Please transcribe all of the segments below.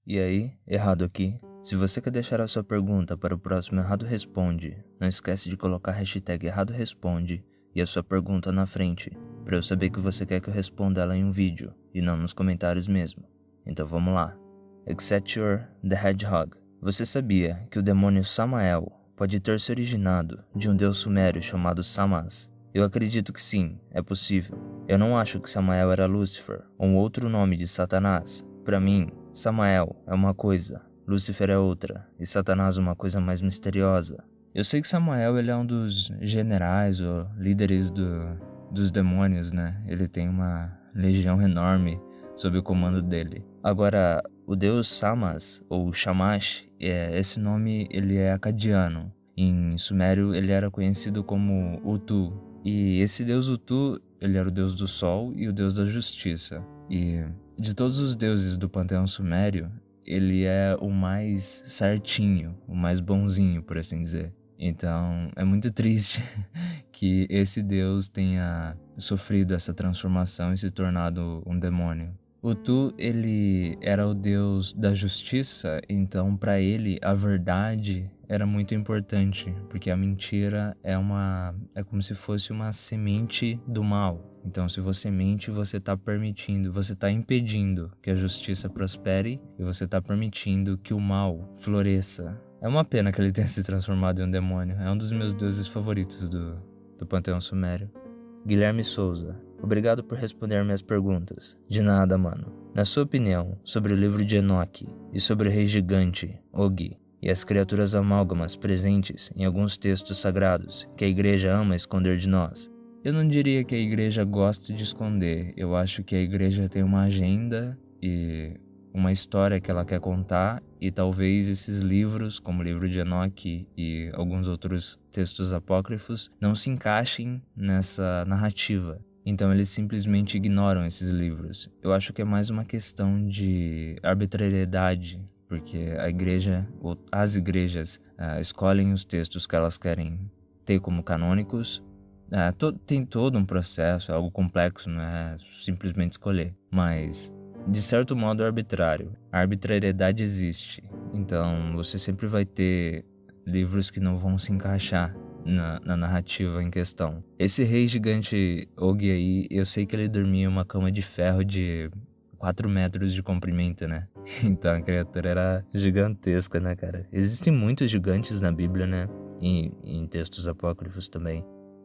E aí, Errado aqui? Se você quer deixar a sua pergunta para o próximo Errado Responde, não esquece de colocar a hashtag Errado Responde e a sua pergunta na frente, para eu saber que você quer que eu responda ela em um vídeo, e não nos comentários mesmo. Então vamos lá. Excelsior the Hedgehog. Você sabia que o demônio Samael pode ter se originado de um deus sumério chamado Samas? Eu acredito que sim, é possível. Eu não acho que Samael era Lúcifer, ou um outro nome de Satanás. Para mim, Samael é uma coisa, Lúcifer é outra, e Satanás uma coisa mais misteriosa. Eu sei que Samael ele é um dos generais ou líderes dos demônios, né? Ele tem uma legião enorme sob o comando dele. Agora, o deus Samas, ou Shamash, esse nome ele é acadiano. Em sumério ele era conhecido como Utu. E esse deus Utu, ele era o deus do sol e o deus da justiça. E de todos os deuses do panteão sumério, ele é o mais certinho, o mais bonzinho, por assim dizer. Então, é muito triste que esse deus tenha sofrido essa transformação e se tornado um demônio. Utu, ele era o deus da justiça, então para ele a verdade era muito importante, porque a mentira é como se fosse uma semente do mal. Então se você mente, você está permitindo, você está impedindo que a justiça prospere e você está permitindo que o mal floresça. É uma pena que ele tenha se transformado em um demônio, é um dos meus deuses favoritos do panteão sumério. Guilherme Souza. Obrigado por responder minhas perguntas. De nada, mano. Na sua opinião, sobre o livro de Enoque e sobre o rei gigante, Ogi, e as criaturas amálgamas presentes em alguns textos sagrados que a igreja ama esconder de nós, eu não diria que a igreja gosta de esconder. Eu acho que a igreja tem uma agenda e uma história que ela quer contar, e talvez esses livros, como o livro de Enoque e alguns outros textos apócrifos, não se encaixem nessa narrativa. Então eles simplesmente ignoram esses livros. Eu acho que é mais uma questão de arbitrariedade, porque a igreja, ou as igrejas, escolhem os textos que elas querem ter como canônicos. Tem todo um processo, é algo complexo, não é simplesmente escolher. Mas, de certo modo, é arbitrário. A arbitrariedade existe. Então você sempre vai ter livros que não vão se encaixar na narrativa em questão. Esse rei gigante Ogi aí, eu sei que ele dormia em uma cama de ferro de 4 metros de comprimento, né? Então a criatura era gigantesca, né, cara? Existem muitos gigantes na Bíblia, né? E em textos apócrifos também.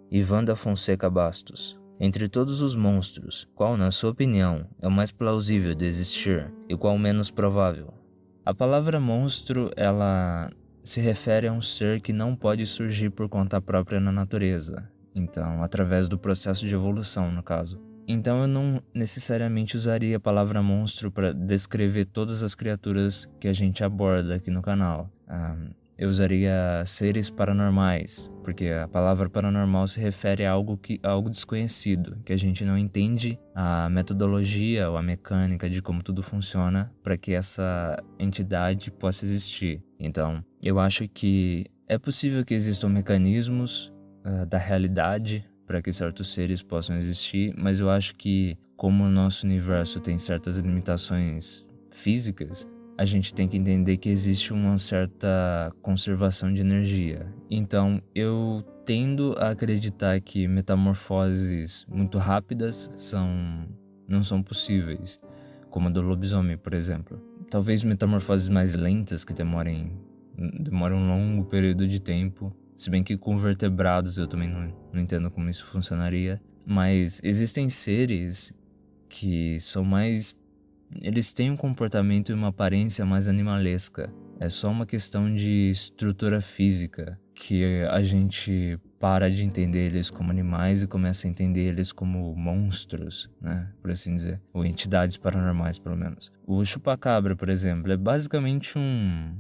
Ivan da Fonseca Bastos. Entre todos os monstros, qual, na sua opinião, é o mais plausível de existir e qual o menos provável? A palavra monstro, ela se refere a um ser que não pode surgir por conta própria na natureza. Então, através do processo de evolução, no caso. Então, eu não necessariamente usaria a palavra monstro para descrever todas as criaturas que a gente aborda aqui no canal. Eu usaria seres paranormais, porque a palavra paranormal se refere a algo desconhecido, que a gente não entende a metodologia ou a mecânica de como tudo funciona para que essa entidade possa existir. Então, eu acho que é possível que existam mecanismos da realidade para que certos seres possam existir, mas eu acho que como o nosso universo tem certas limitações físicas, a gente tem que entender que existe uma certa conservação de energia. Então, eu tendo a acreditar que metamorfoses muito rápidas não são possíveis, como a do lobisomem, por exemplo. Talvez metamorfoses mais lentas que demoram um longo período de tempo, se bem que com vertebrados eu também não entendo como isso funcionaria. Mas existem seres que são mais... Eles têm um comportamento e uma aparência mais animalesca. É só uma questão de estrutura física que a gente para de entender eles como animais e começa a entender eles como monstros, né? Por assim dizer. Ou entidades paranormais, pelo menos. O chupacabra, por exemplo, é basicamente um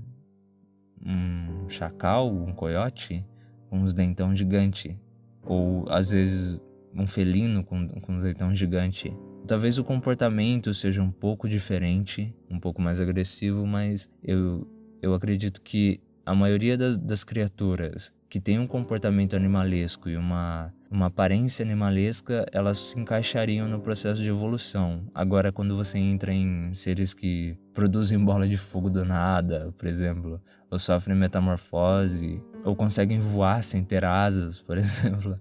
chacal, um coiote, com uns dentão gigante. Ou, às vezes, um felino com uns dentão gigante. Talvez o comportamento seja um pouco diferente, um pouco mais agressivo, mas eu acredito que a maioria das criaturas que tem um comportamento animalesco e uma uma aparência animalesca, elas se encaixariam no processo de evolução. Agora, quando você entra em seres que produzem bola de fogo do nada, por exemplo, ou sofrem metamorfose, ou conseguem voar sem ter asas, por exemplo,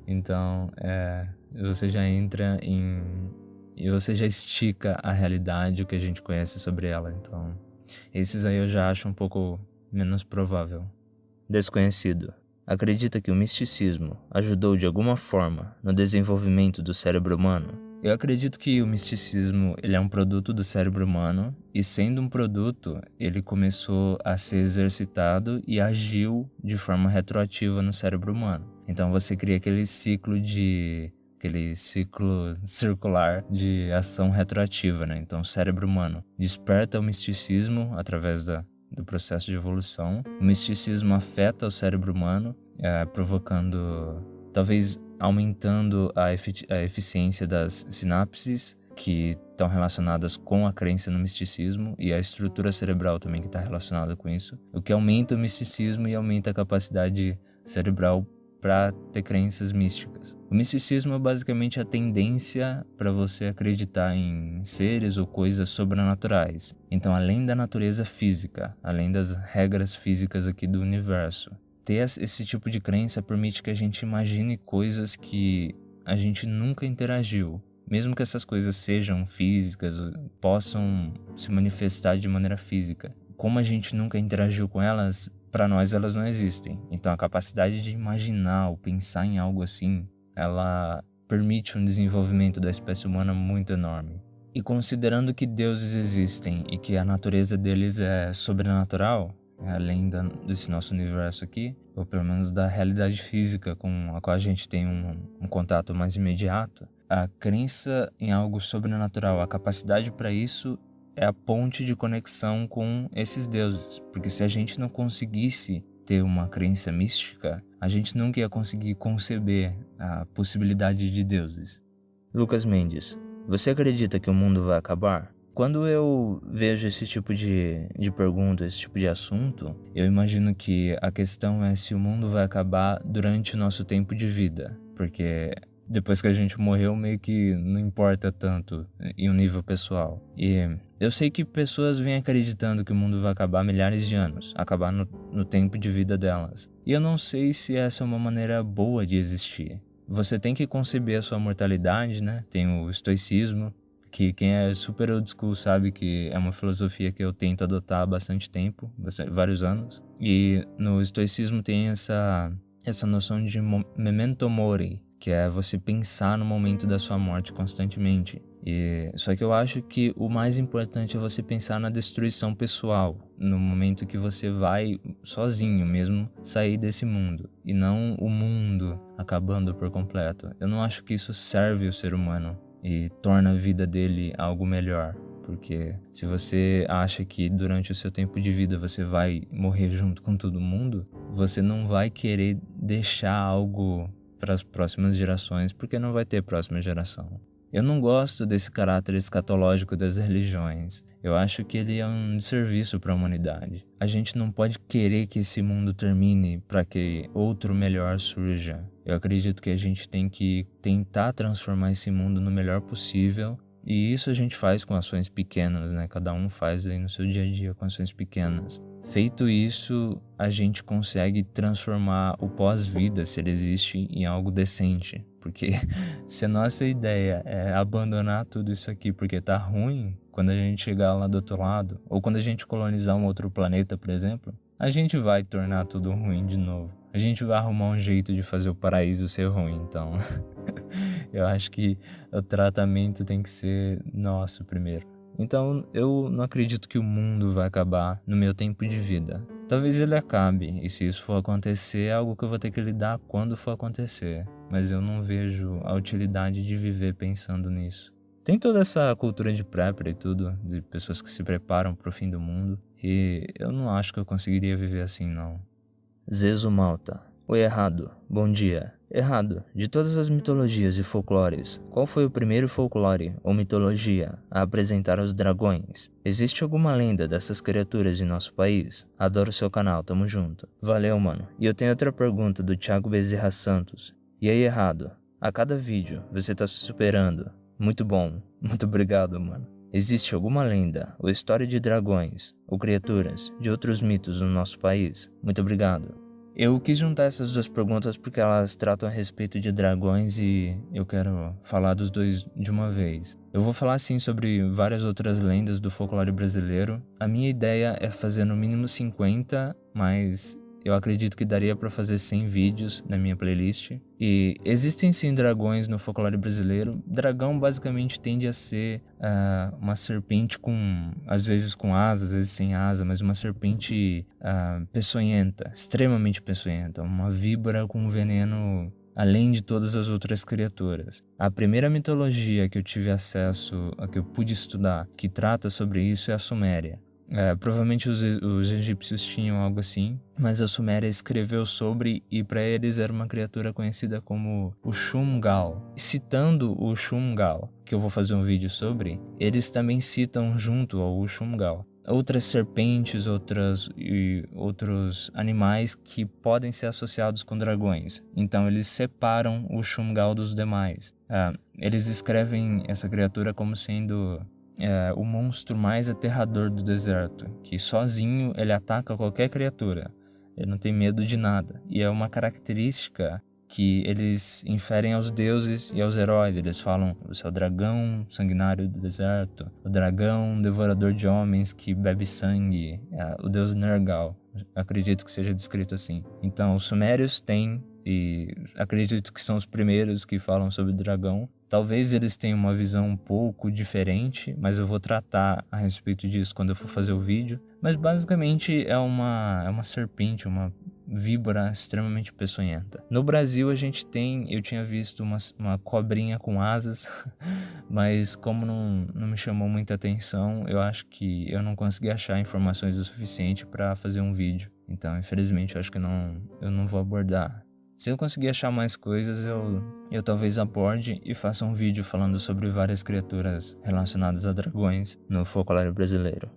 então você já entra e você já estica a realidade, o que a gente conhece sobre ela. Então, esses aí eu já acho um pouco menos provável. Desconhecido. Acredita que o misticismo ajudou de alguma forma no desenvolvimento do cérebro humano? Eu acredito que o misticismo ele é um produto do cérebro humano e, sendo um produto, ele começou a ser exercitado e agiu de forma retroativa no cérebro humano. Então você cria aquele ciclo circular de ação retroativa, né? Então o cérebro humano desperta o misticismo através do processo de evolução. O misticismo afeta o cérebro humano, provocando, talvez aumentando a eficiência das sinapses que estão relacionadas com a crença no misticismo e a estrutura cerebral também que está relacionada com isso, o que aumenta o misticismo e aumenta a capacidade cerebral para ter crenças místicas. O misticismo é basicamente a tendência para você acreditar em seres ou coisas sobrenaturais. Então, além da natureza física, além das regras físicas aqui do universo, ter esse tipo de crença permite que a gente imagine coisas que a gente nunca interagiu. Mesmo que essas coisas sejam físicas, possam se manifestar de maneira física. Como a gente nunca interagiu com elas, para nós elas não existem. Então a capacidade de imaginar ou pensar em algo assim, ela permite um desenvolvimento da espécie humana muito enorme. E considerando que deuses existem e que a natureza deles é sobrenatural, além desse nosso universo aqui, ou pelo menos da realidade física com a qual a gente tem um contato mais imediato, a crença em algo sobrenatural, a capacidade para isso é a ponte de conexão com esses deuses. Porque se a gente não conseguisse ter uma crença mística, a gente nunca ia conseguir conceber a possibilidade de deuses. Lucas Mendes, você acredita que o mundo vai acabar? Quando eu vejo esse tipo de pergunta, esse tipo de assunto, eu imagino que a questão é se o mundo vai acabar durante o nosso tempo de vida. Porque depois que a gente morreu, meio que não importa tanto em um nível pessoal. E eu sei que pessoas vêm acreditando que o mundo vai acabar milhares de anos, acabar no tempo de vida delas. E eu não sei se essa é uma maneira boa de existir. Você tem que conceber a sua mortalidade, né? Tem o estoicismo, que quem é super old school sabe que é uma filosofia que eu tento adotar há bastante tempo, vários anos. E no estoicismo tem essa noção de memento mori, que é você pensar no momento da sua morte constantemente. Só que eu acho que o mais importante é você pensar na destruição pessoal, no momento que você vai sozinho mesmo sair desse mundo, e não o mundo acabando por completo. Eu não acho que isso serve o ser humano e torna a vida dele algo melhor. Porque se você acha que durante o seu tempo de vida você vai morrer junto com todo mundo, você não vai querer deixar algo para as próximas gerações, porque não vai ter próxima geração. Eu não gosto desse caráter escatológico das religiões. Eu acho que ele é um desserviço para a humanidade. A gente não pode querer que esse mundo termine para que outro melhor surja. Eu acredito que a gente tem que tentar transformar esse mundo no melhor possível. E isso a gente faz com ações pequenas, né? Cada um faz aí no seu dia a dia com ações pequenas. Feito isso, a gente consegue transformar o pós-vida, se ele existe, em algo decente. Porque se a nossa ideia é abandonar tudo isso aqui porque tá ruim, quando a gente chegar lá do outro lado, ou quando a gente colonizar um outro planeta, por exemplo, a gente vai tornar tudo ruim de novo. A gente vai arrumar um jeito de fazer o paraíso ser ruim, então... Eu acho que o tratamento tem que ser nosso primeiro. Então, eu não acredito que o mundo vai acabar no meu tempo de vida. Talvez ele acabe, e se isso for acontecer, é algo que eu vou ter que lidar quando for acontecer. Mas eu não vejo a utilidade de viver pensando nisso. Tem toda essa cultura de prepper e tudo, de pessoas que se preparam pro fim do mundo, e eu não acho que eu conseguiria viver assim, não. Zezo Malta. Oi, Errado. Bom dia. Errado. De todas as mitologias e folclores, qual foi o primeiro folclore ou mitologia a apresentar os dragões? Existe alguma lenda dessas criaturas em nosso país? Adoro seu canal, tamo junto. Valeu, mano. E eu tenho outra pergunta do Thiago Bezerra Santos. E aí, Errado? A cada vídeo você tá se superando. Muito bom. Muito obrigado, mano. Existe alguma lenda ou história de dragões ou criaturas de outros mitos no nosso país? Muito obrigado. Eu quis juntar essas duas perguntas porque elas tratam a respeito de dragões e eu quero falar dos dois de uma vez. Eu vou falar sim sobre várias outras lendas do folclore brasileiro. A minha ideia é fazer no mínimo 50, mas eu acredito que daria para fazer 100 vídeos na minha playlist. E existem sim dragões no folclore brasileiro. Dragão basicamente tende a ser uma serpente às vezes com asa, às vezes sem asa, mas uma serpente peçonhenta, extremamente peçonhenta. Uma víbora com veneno além de todas as outras criaturas. A primeira mitologia que eu tive acesso, a que eu pude estudar, que trata sobre isso é a Suméria. Provavelmente os egípcios tinham algo assim, mas a Suméria escreveu sobre e para eles era uma criatura conhecida como o Shumgal. Citando o Shumgal, que eu vou fazer um vídeo sobre, eles também citam junto ao Shumgal outras serpentes, outros animais que podem ser associados com dragões. Então eles separam o Shumgal dos demais. Eles escrevem essa criatura como sendo o monstro mais aterrador do deserto, que sozinho ele ataca qualquer criatura, ele não tem medo de nada, e é uma característica que eles inferem aos deuses e aos heróis. Eles falam: você é o dragão sanguinário do deserto, o dragão devorador de homens que bebe sangue, o deus Nergal, acredito que seja descrito assim. Então os sumérios têm, e acredito que são os primeiros que falam sobre o dragão. Talvez eles tenham uma visão um pouco diferente, mas eu vou tratar a respeito disso quando eu for fazer o vídeo. Mas basicamente é uma serpente, uma víbora extremamente peçonhenta. No Brasil eu tinha visto uma cobrinha com asas, mas como não me chamou muita atenção, eu acho que eu não consegui achar informações o suficiente para fazer um vídeo. Então, infelizmente, eu acho que eu não vou abordar. Se eu conseguir achar mais coisas, eu talvez aborde e faça um vídeo falando sobre várias criaturas relacionadas a dragões no folclore brasileiro.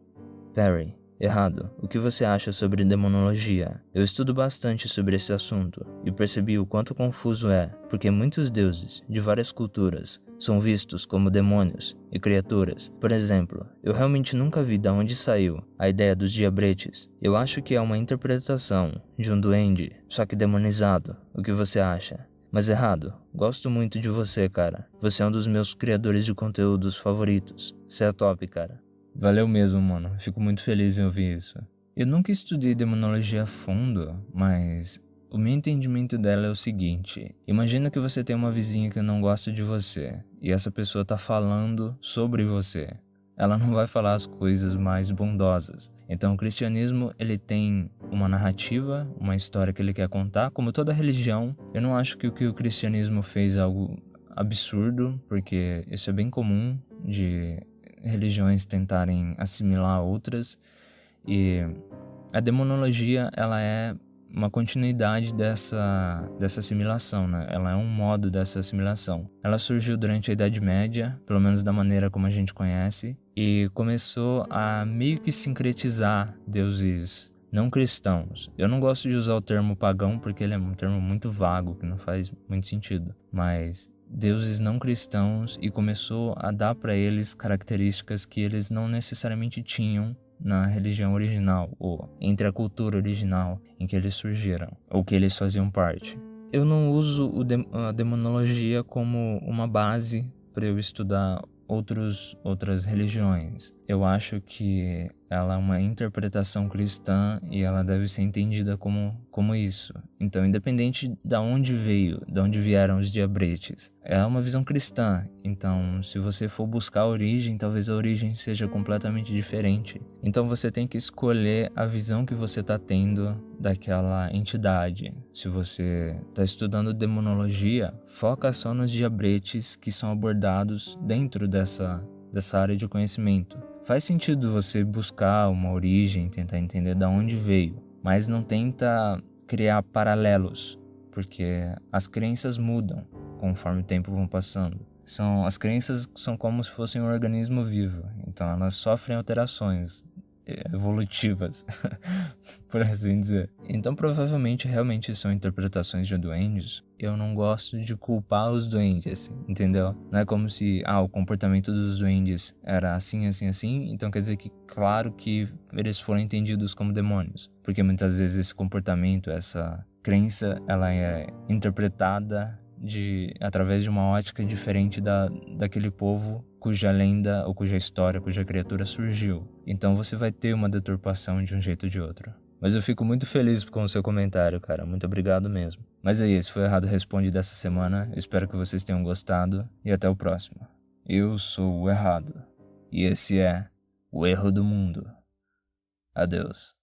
Perry: Errado, o que você acha sobre demonologia? Eu estudo bastante sobre esse assunto e percebi o quanto confuso é, porque muitos deuses de várias culturas são vistos como demônios e criaturas. Por exemplo, eu realmente nunca vi de onde saiu a ideia dos diabretes. Eu acho que é uma interpretação de um duende, só que demonizado. O que você acha? Mas Errado, gosto muito de você, cara. Você é um dos meus criadores de conteúdos favoritos. Você é top, cara. Valeu mesmo, mano. Fico muito feliz em ouvir isso. Eu nunca estudei demonologia a fundo, mas o meu entendimento dela é o seguinte: imagina que você tem uma vizinha que não gosta de você, e essa pessoa tá falando sobre você. Ela não vai falar as coisas mais bondosas. Então o cristianismo, ele tem uma narrativa, uma história que ele quer contar, como toda religião. Eu não acho que o que o cristianismo fez é algo absurdo, porque isso é bem comum de religiões tentarem assimilar outras, e a demonologia ela é uma continuidade dessa assimilação, né? Ela é um modo dessa assimilação. Ela surgiu durante a Idade Média, pelo menos da maneira como a gente conhece, e começou a meio que sincretizar deuses não cristãos. Eu não gosto de usar o termo pagão porque ele é um termo muito vago, que não faz muito sentido, mas deuses não cristãos, e começou a dar para eles características que eles não necessariamente tinham na religião original, ou entre a cultura original em que eles surgiram, ou que eles faziam parte. Eu não uso a demonologia como uma base para eu estudar outras religiões. Eu acho que ela é uma interpretação cristã e ela deve ser entendida como isso. Então, independente de onde vieram os diabretes, é uma visão cristã. Então, se você for buscar a origem, talvez a origem seja completamente diferente. Então, você tem que escolher a visão que você está tendo daquela entidade. Se você está estudando demonologia, foca só nos diabretes que são abordados dentro dessa área de conhecimento. Faz sentido você buscar uma origem, tentar entender de onde veio, mas não tenta criar paralelos, porque as crenças mudam conforme o tempo vai passando. As crenças são como se fossem um organismo vivo, então elas sofrem alterações. evolutivas, por assim dizer. Então provavelmente realmente são interpretações de duendes. Eu não gosto de culpar os duendes, entendeu? Não é como se o comportamento dos duendes era assim, assim, assim, então quer dizer que claro que eles foram entendidos como demônios. Porque muitas vezes esse comportamento, essa crença, ela é interpretada através de uma ótica diferente daquele povo cuja lenda ou cuja história, cuja criatura surgiu. Então você vai ter uma deturpação de um jeito ou de outro. Mas eu fico muito feliz com o seu comentário, cara. Muito obrigado mesmo. Mas aí, esse foi o Errado Responde dessa semana. Eu espero que vocês tenham gostado e até o próximo. Eu sou o Errado e esse é o Erro do Mundo. Adeus.